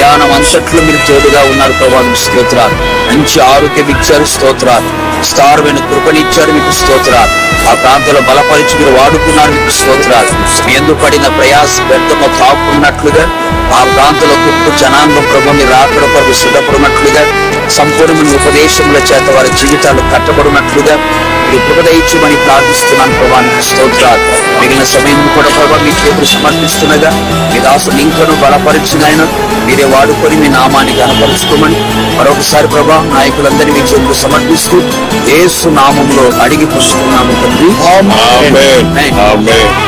ప్రయాణం అంతట్లో మీరు తోడుగా ఉన్నారు ప్రభా, మీకు స్తోత్రాలు. మంచి ఆరోగ్యం ఇచ్చారు, స్తోత్రాలు. విస్తారమైన కృపనిచ్చారు, మీకు స్తోత్రాలు. ఆ ప్రాంతంలో బలపరిచి మీరు వాడుకున్నారు, మీకు స్తోత్రాలు. మీ యందు పడిన ప్రయాస వ్యర్థము కాకున్నట్లుగా ఆ ప్రాంతంలో గొప్ప జనాంగం ప్రభు మీరు రాకడ కొరకు సిద్ధపడినట్లుగా, సంపూర్ణమైన ఉపదేశముల చేత వారి జీవితాలు కట్టబడినట్లుగా మీరు కృప దయచేయమని ప్రార్థిస్తున్నాను ప్రభా, మీకు స్తోత్రాలు. మిగిలిన సమయం కూడా ప్రభా మీ చేతులు సమర్పిస్తుండగా మీ దాసుని ఇంకను బలపరిచిన ఆయన మీరే వాడుకొని మీ నామాన్ని కనపరుచుకోమని మరొకసారి ప్రభా నాయకులందరినీ మీ చేతులు సమర్పిస్తూ యేసు నామములో అడిగి పుచ్చుకున్నాము తండ్రి. ఆమేన్.